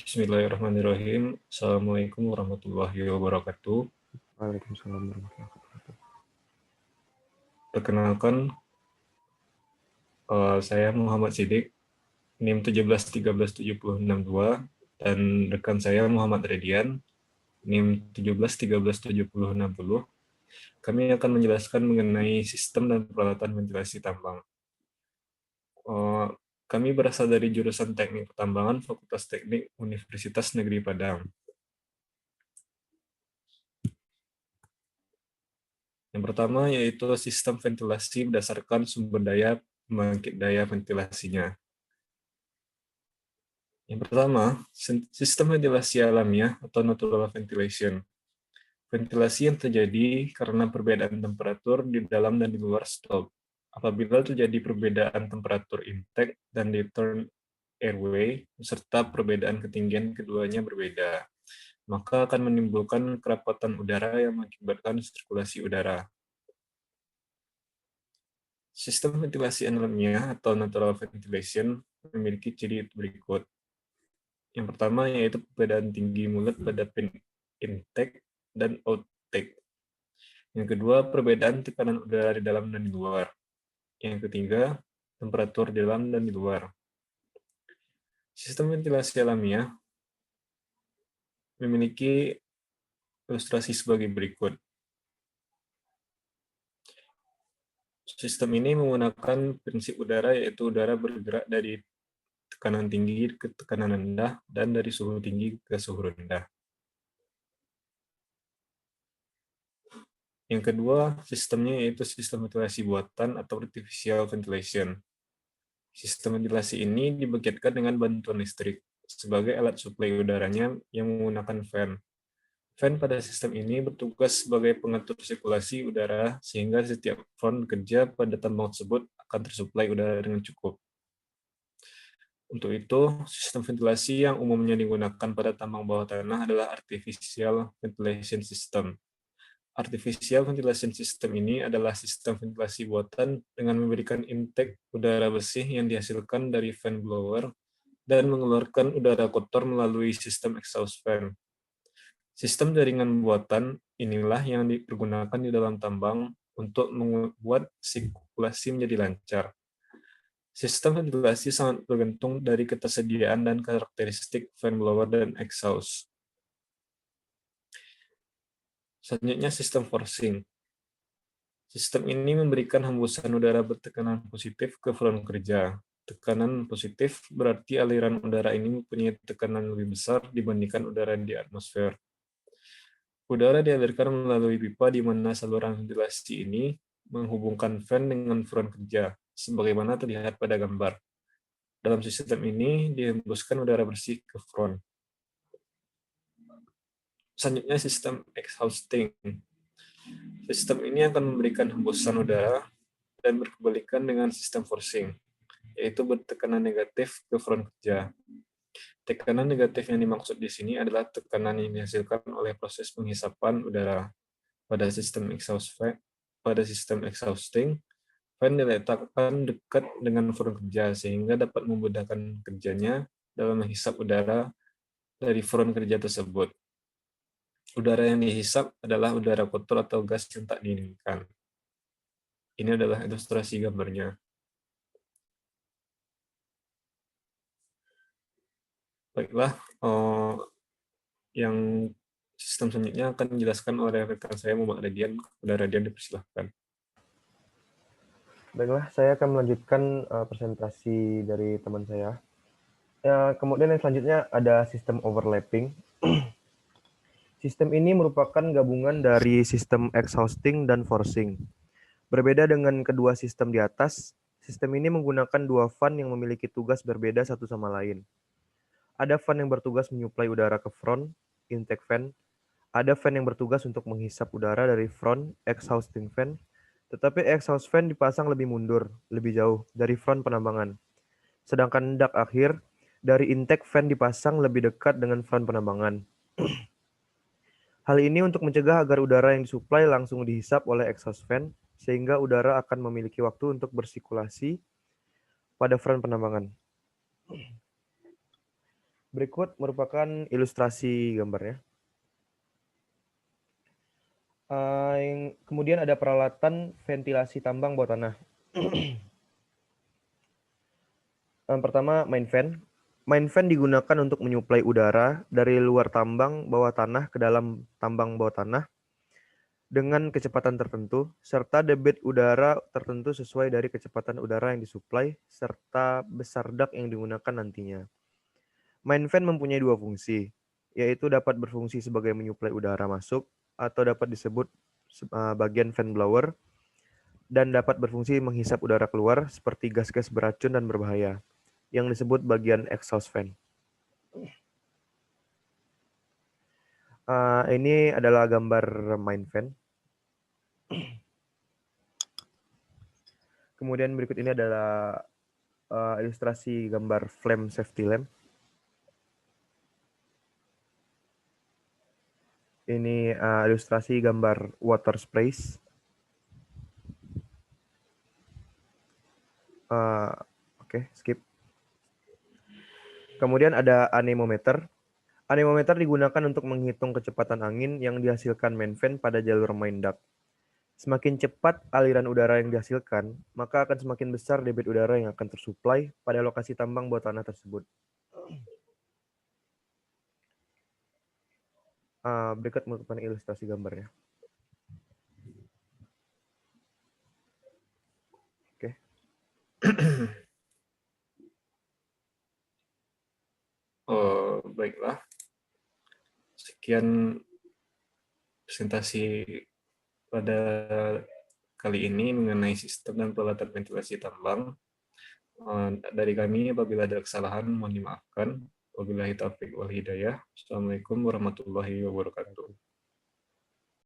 Bismillahirrahmanirrahim. Assalamualaikum warahmatullahi wabarakatuh. Waalaikumsalam warahmatullahi wabarakatuh. Perkenalkan, saya Muhammad Sidik, NIM 17137062, dan rekan saya Muhammad Redian, NIM 17137060. Kami akan menjelaskan mengenai sistem dan peralatan ventilasi tambang. Kami berasal dari jurusan Teknik Pertambangan, Fakultas Teknik Universitas Negeri Padang. Yang pertama yaitu sistem ventilasi berdasarkan sumber daya pembangkit daya ventilasinya. Yang pertama, sistem ventilasi alamiah atau natural ventilation. Ventilasi yang terjadi karena perbedaan temperatur di dalam dan di luar stop. Apabila terjadi perbedaan temperatur intake dan return airway, serta perbedaan ketinggian keduanya berbeda, maka akan menimbulkan kerapatan udara yang mengakibatkan sirkulasi udara. Sistem ventilasi alamiah atau natural ventilation memiliki ciri berikut. Yang pertama yaitu perbedaan tinggi mulut pada pin intake dan outtake. Yang kedua, perbedaan tekanan udara di dalam dan di luar. Yang ketiga, temperatur di dalam dan di luar. Sistem ventilasi alamiah memiliki ilustrasi sebagai berikut. Sistem ini menggunakan prinsip udara, yaitu udara bergerak dari tekanan tinggi ke tekanan rendah dan dari suhu tinggi ke suhu rendah. Yang kedua, sistemnya yaitu sistem ventilasi buatan atau artificial ventilation. Sistem ventilasi ini dibangkitkan dengan bantuan listrik sebagai alat suplai udaranya yang menggunakan fan. Fan pada sistem ini bertugas sebagai pengatur sirkulasi udara sehingga setiap front kerja pada tambang tersebut akan tersuplai udara dengan cukup. Untuk itu, sistem ventilasi yang umumnya digunakan pada tambang bawah tanah adalah artificial ventilation system. Artificial ventilation system ini adalah sistem ventilasi buatan dengan memberikan intake udara bersih yang dihasilkan dari fan blower dan mengeluarkan udara kotor melalui sistem exhaust fan. Sistem jaringan buatan inilah yang dipergunakan di dalam tambang untuk membuat sirkulasi menjadi lancar. Sistem ventilasi sangat bergantung dari ketersediaan dan karakteristik fan blower dan exhaust. Selanjutnya, sistem forcing. Sistem ini memberikan hembusan udara bertekanan positif ke front kerja. Tekanan positif berarti aliran udara ini mempunyai tekanan lebih besar dibandingkan udara di atmosfer. Udara dialirkan melalui pipa di mana saluran ventilasi ini menghubungkan fan dengan front kerja, sebagaimana terlihat pada gambar. Dalam sistem ini dihembuskan udara bersih ke front. Selanjutnya, sistem exhausting. Sistem ini akan memberikan hembusan udara dan berkebalikan dengan sistem forcing, yaitu bertekanan negatif ke front kerja. Tekanan negatif yang dimaksud di sini adalah tekanan yang dihasilkan oleh proses penghisapan udara. Pada sistem exhausting, fan diletakkan dekat dengan front kerja sehingga dapat memudahkan kerjanya dalam menghisap udara dari front kerja tersebut. Udara yang dihisap adalah udara kotor atau gas yang tak diinginkan. Ini adalah ilustrasi gambarnya. Baiklah, yang sistem selanjutnya akan dijelaskan oleh rekan saya Muhammad Radian. Kepada Radian dipersilahkan. Baiklah, saya akan melanjutkan presentasi dari teman saya. Kemudian yang selanjutnya ada sistem overlapping. Sistem ini merupakan gabungan dari sistem exhausting dan forcing. Berbeda dengan kedua sistem di atas, sistem ini menggunakan dua fan yang memiliki tugas berbeda satu sama lain. Ada fan yang bertugas menyuplai udara ke front, intake fan. Ada fan yang bertugas untuk menghisap udara dari front, exhausting fan. Tetapi exhaust fan dipasang lebih mundur, lebih jauh dari front penambangan. Sedangkan duct akhir dari intake fan dipasang lebih dekat dengan front penambangan. Hal ini untuk mencegah agar udara yang disuplai langsung dihisap oleh exhaust fan, sehingga udara akan memiliki waktu untuk bersirkulasi pada front penambangan. Berikut merupakan ilustrasi gambarnya. Kemudian ada peralatan ventilasi tambang bawah tanah. Yang pertama, main fan. Main fan digunakan untuk menyuplai udara dari luar tambang bawah tanah ke dalam tambang bawah tanah dengan kecepatan tertentu, serta debit udara tertentu sesuai dari kecepatan udara yang disuplai, serta besar dak yang digunakan nantinya. Main fan mempunyai dua fungsi, yaitu dapat berfungsi sebagai menyuplai udara masuk, atau dapat disebut bagian fan blower, dan dapat berfungsi menghisap udara keluar seperti gas-gas beracun dan berbahaya, yang disebut bagian exhaust fan. Ini adalah gambar main fan. Kemudian berikut ini adalah ilustrasi gambar flame safety lamp. Ini ilustrasi gambar water sprays. Oke, skip. Kemudian ada anemometer. Anemometer digunakan untuk menghitung kecepatan angin yang dihasilkan main fan pada jalur main duct. Semakin cepat aliran udara yang dihasilkan, maka akan semakin besar debit udara yang akan tersuplai pada lokasi tambang bawah tanah tersebut. Berikut merupakan ilustrasi gambarnya. Oke. Baiklah. Sekian presentasi pada kali ini mengenai sistem dan peralatan ventilasi tambang. Dari kami, apabila ada kesalahan, mohon dimaafkan. Wabillahi taufiq wal hidayah. Assalamualaikum warahmatullahi wabarakatuh.